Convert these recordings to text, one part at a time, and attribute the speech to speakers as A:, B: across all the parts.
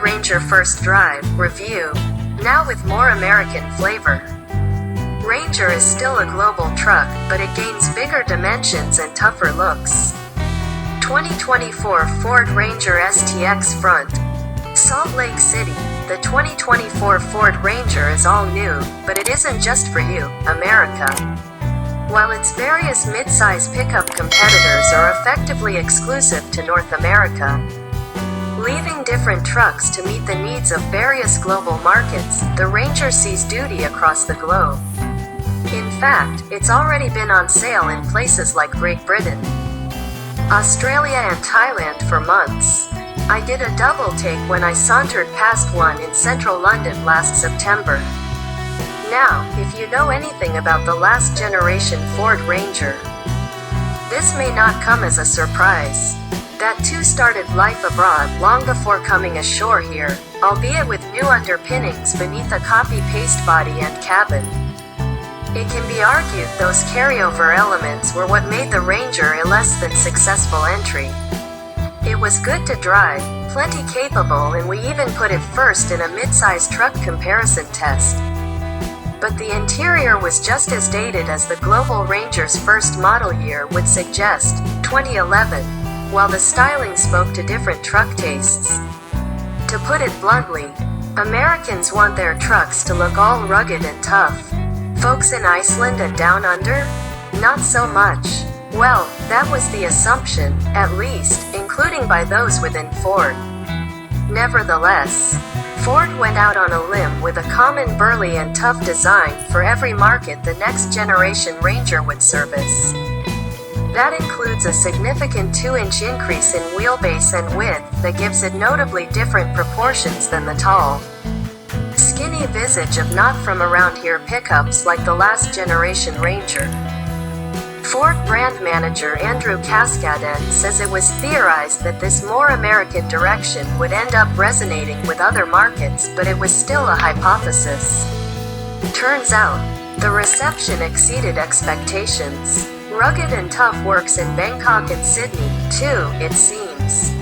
A: Ranger First Drive review, now with more American flavor. Ranger is still a global truck, but it gains bigger dimensions and tougher looks. 2024 Ford Ranger STX Front. Salt Lake City. The 2024 Ford Ranger is all new, but it isn't just for you, America. While its various midsize pickup competitors are effectively exclusive to North America, leaving different trucks to meet the needs of various global markets, the Ranger sees duty across the globe. In fact, it's already been on sale in places like Great Britain, Australia and Thailand for months. I did a double take when I sauntered past one in central London last September. Now, if you know anything about the last generation Ford Ranger, this may not come as a surprise. That too started life abroad long before coming ashore here, albeit with new underpinnings beneath a copy-paste body and cabin. It can be argued those carryover elements were what made the Ranger a less than successful entry. It was good to drive, plenty capable, and we even put it first in a midsize truck comparison test. But the interior was just as dated as the global Ranger's first model year would suggest, 2011, while the styling spoke to different truck tastes. To put it bluntly, Americans want their trucks to look all rugged and tough. Folks in Iceland and down under? Not so much. Well, that was the assumption, at least, including by those within Ford. Nevertheless, Ford went out on a limb with a common burly and tough design for every market the next generation Ranger would service. That includes a significant 2-inch increase in wheelbase and width that gives it notably different proportions than the tall, skinny visage of not-from-around-here pickups like the last generation Ranger. Ford brand manager Andrew Cascaden says it was theorized that this more American direction would end up resonating with other markets, but it was still a hypothesis. Turns out, the reception exceeded expectations. Rugged and tough works in Bangkok and Sydney, too, it seems.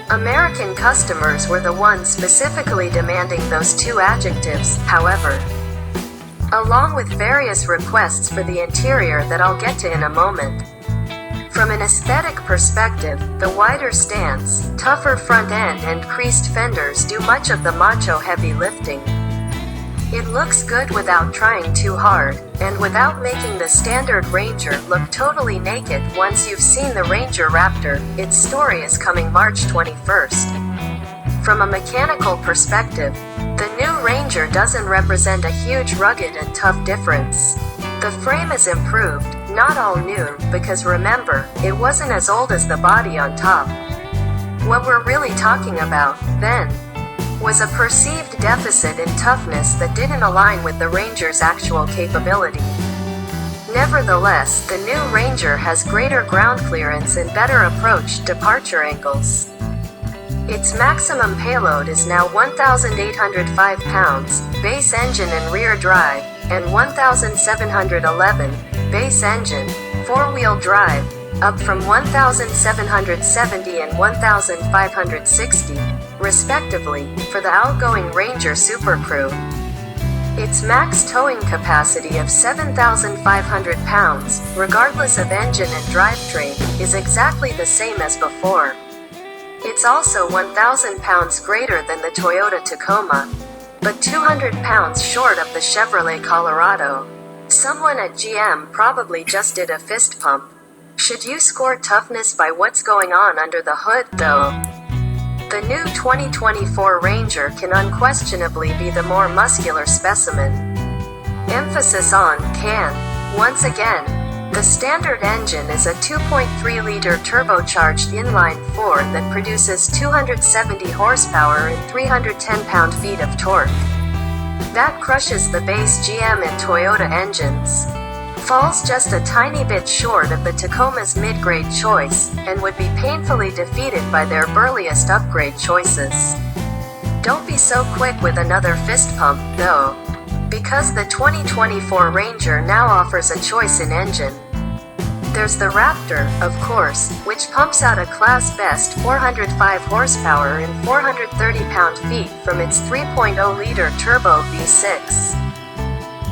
A: American customers were the ones specifically demanding those two adjectives, however, along with various requests for the interior that I'll get to in a moment. From an aesthetic perspective, the wider stance, tougher front end and creased fenders do much of the macho heavy lifting. It looks good without trying too hard, and without making the standard Ranger look totally naked. Once you've seen the Ranger Raptor, its story is coming March 21st. From a mechanical perspective, the new Ranger doesn't represent a huge rugged and tough difference. The frame is improved, not all new, because remember, it wasn't as old as the body on top. What we're really talking about, then, was a perceived deficit in toughness that didn't align with the Ranger's actual capability. Nevertheless, the new Ranger has greater ground clearance and better approach departure angles. Its maximum payload is now 1,805 pounds, base engine and rear drive, and 1,711, base engine, four-wheel drive, up from 1,770 and 1,560, respectively, for the outgoing Ranger Super Crew. Its max towing capacity of 7,500 pounds, regardless of engine and drivetrain, is exactly the same as before. It's also 1,000 pounds greater than the Toyota Tacoma, but 200 pounds short of the Chevrolet Colorado. Someone at GM probably just did a fist pump. Should you score toughness by what's going on under the hood, though? The new 2024 Ranger can unquestionably be the more muscular specimen. Emphasis on can. Once again, the standard engine is a 2.3-liter turbocharged inline-4 that produces 270 horsepower and 310 pound-feet of torque. That crushes the base GM and Toyota engines, falls just a tiny bit short of the Tacoma's mid-grade choice, and would be painfully defeated by their burliest upgrade choices. Don't be so quick with another fist pump, though, because the 2024 Ranger now offers a choice in engine. There's the Raptor, of course, which pumps out a class-best 405 horsepower and 430 pound-feet from its 3.0-liter turbo V6.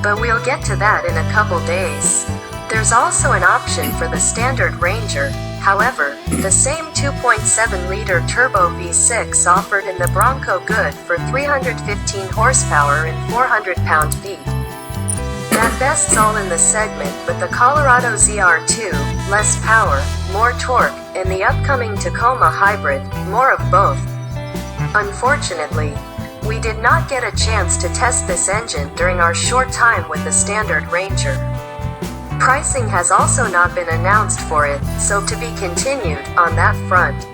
A: But we'll get to that in a couple days. There's also an option for the standard Ranger. However, the same 2.7-liter turbo V6 offered in the Bronco Good for 315 horsepower and 400 pound-feet. That best's all in the segment, but the Colorado ZR2, less power, more torque, and the upcoming Tacoma Hybrid, more of both. Unfortunately, we did not get a chance to test this engine during our short time with the standard Ranger. Pricing has also not been announced for it, so to be continued on that front.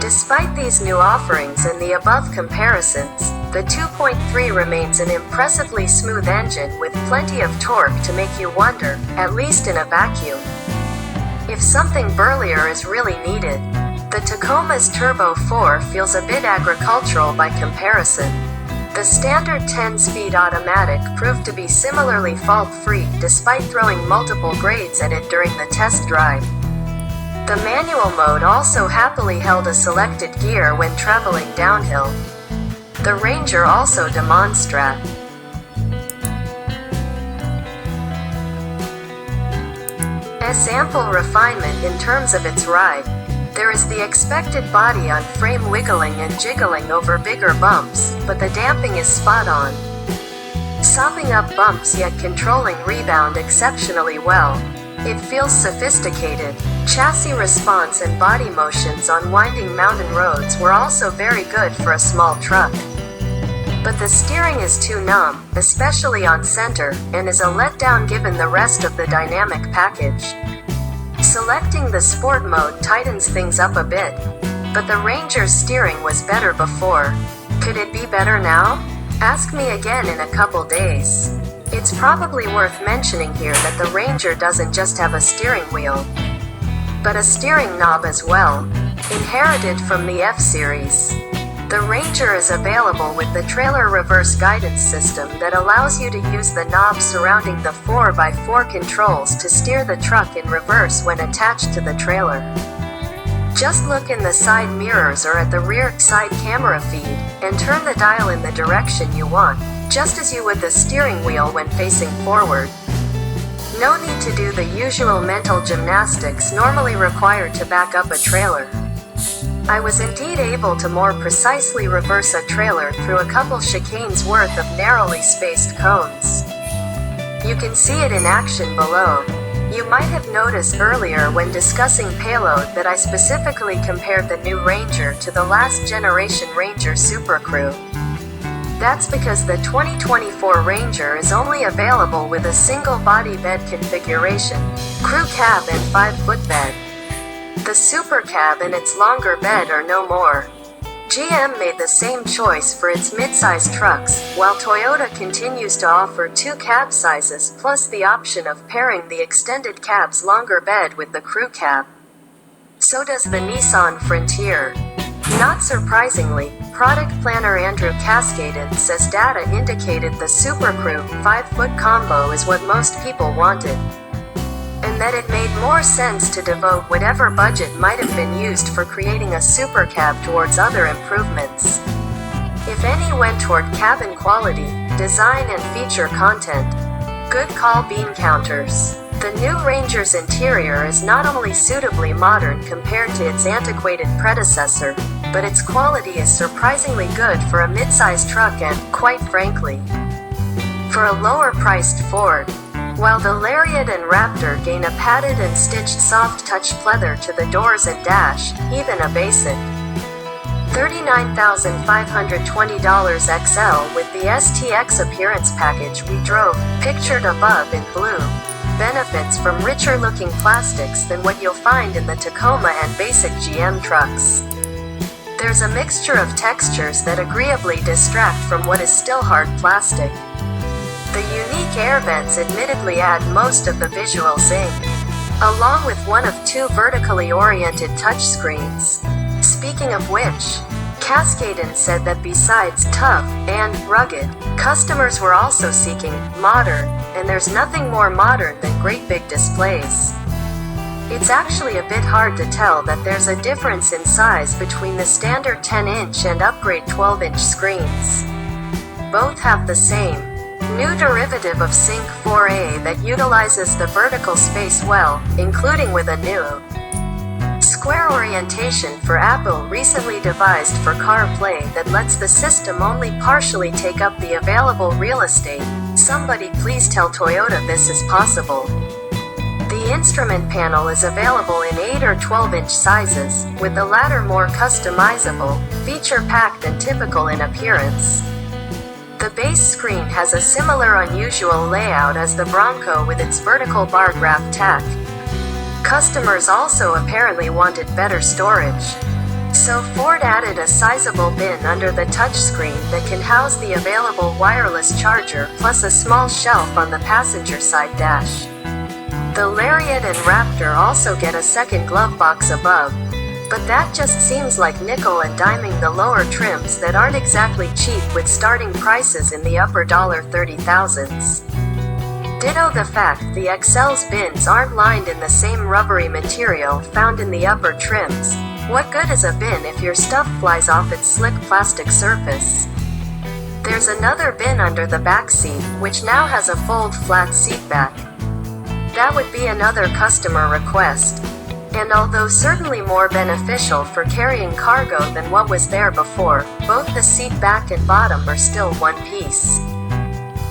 A: Despite these new offerings and the above comparisons, the 2.3 remains an impressively smooth engine with plenty of torque to make you wonder, at least in a vacuum. If something burlier is really needed, the Tacoma's Turbo 4 feels a bit agricultural by comparison. The standard 10-speed automatic proved to be similarly fault-free despite throwing multiple grades at it during the test drive. The manual mode also happily held a selected gear when traveling downhill. The Ranger also demonstrate ample refinement in terms of its ride. There is the expected body on frame wiggling and jiggling over bigger bumps, but the damping is spot on. Sopping up bumps yet controlling rebound exceptionally well. It feels sophisticated. Chassis response and body motions on winding mountain roads were also very good for a small truck. But the steering is too numb, especially on center, and is a letdown given the rest of the dynamic package. Selecting the sport mode tightens things up a bit, but the Ranger's steering was better before. Could it be better now? Ask me again in a couple days. It's probably worth mentioning here that the Ranger doesn't just have a steering wheel, but a steering knob as well, inherited from the F-Series. The Ranger is available with the trailer reverse guidance system that allows you to use the knob surrounding the 4x4 controls to steer the truck in reverse when attached to the trailer. Just look in the side mirrors or at the rear side camera feed, and turn the dial in the direction you want, just as you would the steering wheel when facing forward. No need to do the usual mental gymnastics normally required to back up a trailer. I was indeed able to more precisely reverse a trailer through a couple chicanes worth of narrowly spaced cones. You can see it in action below. You might have noticed earlier when discussing payload that I specifically compared the new Ranger to the last generation Ranger Super Crew. That's because the 2024 Ranger is only available with a single body bed configuration, crew cab and 5-foot bed. The Super Cab and its longer bed are no more. GM made the same choice for its midsize trucks, while Toyota continues to offer 2 cab sizes plus the option of pairing the extended cab's longer bed with the crew cab. So does the Nissan Frontier. Not surprisingly, product planner Andrew Cascaded says data indicated the Super Crew 5-foot combo is what most people wanted, and that it made more sense to devote whatever budget might have been used for creating a super cab towards other improvements. If any went toward cabin quality, design and feature content. Good call bean counters. The new Ranger's interior is not only suitably modern compared to its antiquated predecessor, but its quality is surprisingly good for a mid-sized truck and, quite frankly, for a lower-priced Ford. While the Lariat and Raptor gain a padded and stitched soft touch pleather to the doors and dash, even a basic $39,520 XL with the STX appearance package we drove, pictured above in blue, benefits from richer-looking plastics than what you'll find in the Tacoma and basic GM trucks. There's a mixture of textures that agreeably distract from what is still hard plastic. The unique air vents admittedly add most of the visual zing, along with one of 2 vertically oriented touchscreens. Speaking of which, Cascadin said that besides tough and rugged, customers were also seeking modern, and there's nothing more modern than great big displays. It's actually a bit hard to tell that there's a difference in size between the standard 10-inch and upgrade 12-inch screens. Both have the same new derivative of Sync 4A that utilizes the vertical space well, including with a new square orientation for Apple recently devised for CarPlay that lets the system only partially take up the available real estate. Somebody please tell Toyota this is possible. The instrument panel is available in 8 or 12-inch sizes, with the latter more customizable, feature-packed and typical in appearance. The base screen has a similar unusual layout as the Bronco with its vertical bar graph tack. Customers also apparently wanted better storage. So Ford added a sizable bin under the touchscreen that can house the available wireless charger plus a small shelf on the passenger side dash. The Lariat and Raptor also get a second glove box above, but that just seems like nickel and diming the lower trims that aren't exactly cheap with starting prices in the upper $30,000s. Ditto the fact the XL's bins aren't lined in the same rubbery material found in the upper trims. What good is a bin if your stuff flies off its slick plastic surface? There's another bin under the back seat, which now has a fold flat seat back. That would be another customer request. And although certainly more beneficial for carrying cargo than what was there before, both the seat back and bottom are still one piece.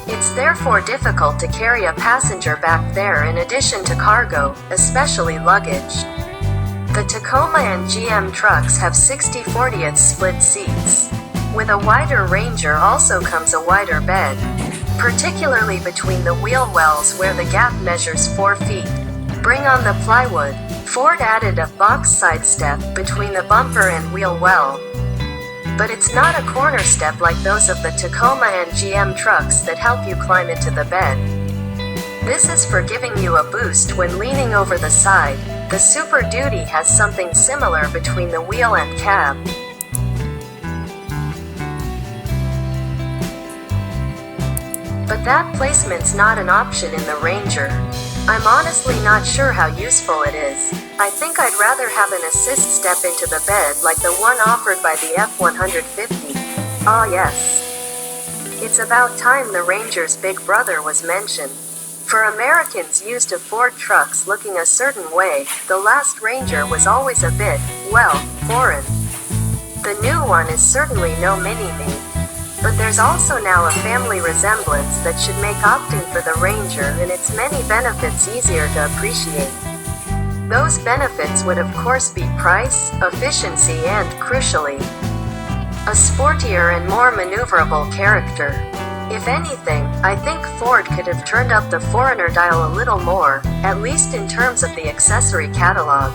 A: It's therefore difficult to carry a passenger back there in addition to cargo, especially luggage. The Tacoma and GM trucks have 60/40 split seats. With a wider Ranger also comes a wider bed, particularly between the wheel wells where the gap measures 4 feet. Bring on the plywood. Ford added a box side step between the bumper and wheel well. But it's not a corner step like those of the Tacoma and GM trucks that help you climb into the bed. This is for giving you a boost when leaning over the side. The Super Duty has something similar between the wheel and cab. But that placement's not an option in the Ranger. I'm honestly not sure how useful it is. I think I'd rather have an assist step into the bed like the one offered by the F-150. Ah yes. It's about time the Ranger's big brother was mentioned. For Americans used to Ford trucks looking a certain way, the last Ranger was always a bit, well, foreign. The new one is certainly no mini-me. But there's also now a family resemblance that should make opting for the Ranger and its many benefits easier to appreciate. Those benefits would of course be price, efficiency and, crucially, a sportier and more maneuverable character. If anything, I think Ford could have turned up the Foreigner dial a little more, at least in terms of the accessory catalog.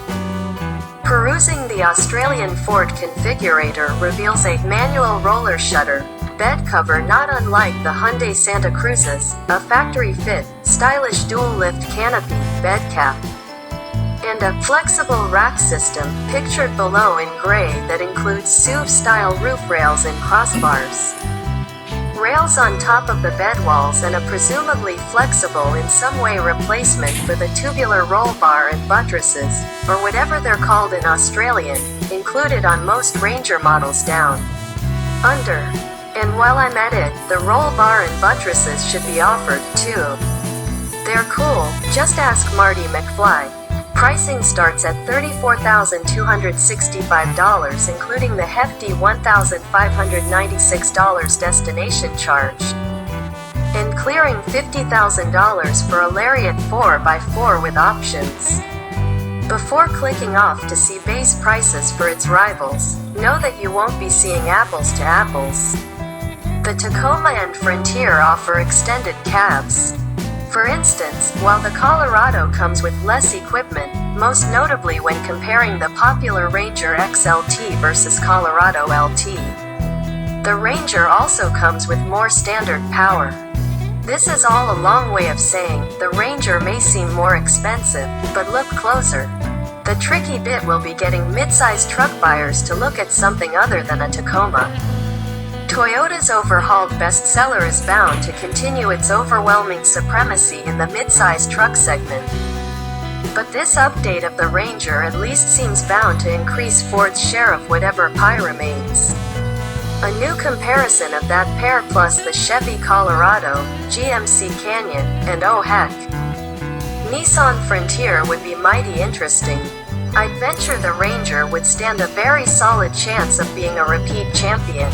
A: Perusing the Australian Ford configurator reveals a manual roller shutter, bed cover not unlike the Hyundai Santa Cruz's, a factory-fit, stylish dual-lift canopy, bed cap, and a flexible rack system, pictured below in gray that includes SUV-style roof rails and crossbars. Rails on top of the bed walls and a presumably flexible in some way replacement for the tubular roll bar and buttresses, or whatever they're called in Australian, included on most Ranger models down under. And while I'm at it, the roll bar and buttresses should be offered, too. They're cool, just ask Marty McFly. Pricing starts at $34,265, including the hefty $1,596 destination charge, and clearing $50,000 for a Lariat 4x4 with options. Before clicking off to see base prices for its rivals, know that you won't be seeing apples to apples. The Tacoma and Frontier offer extended cabs. For instance, while the Colorado comes with less equipment, most notably when comparing the popular Ranger XLT versus Colorado LT, the Ranger also comes with more standard power. This is all a long way of saying, the Ranger may seem more expensive, but look closer. The tricky bit will be getting midsize truck buyers to look at something other than a Tacoma. Toyota's overhauled bestseller is bound to continue its overwhelming supremacy in the midsize truck segment. But this update of the Ranger at least seems bound to increase Ford's share of whatever pie remains. A new comparison of that pair plus the Chevy Colorado, GMC Canyon, and oh heck, Nissan Frontier would be mighty interesting. I'd venture the Ranger would stand a very solid chance of being a repeat champion.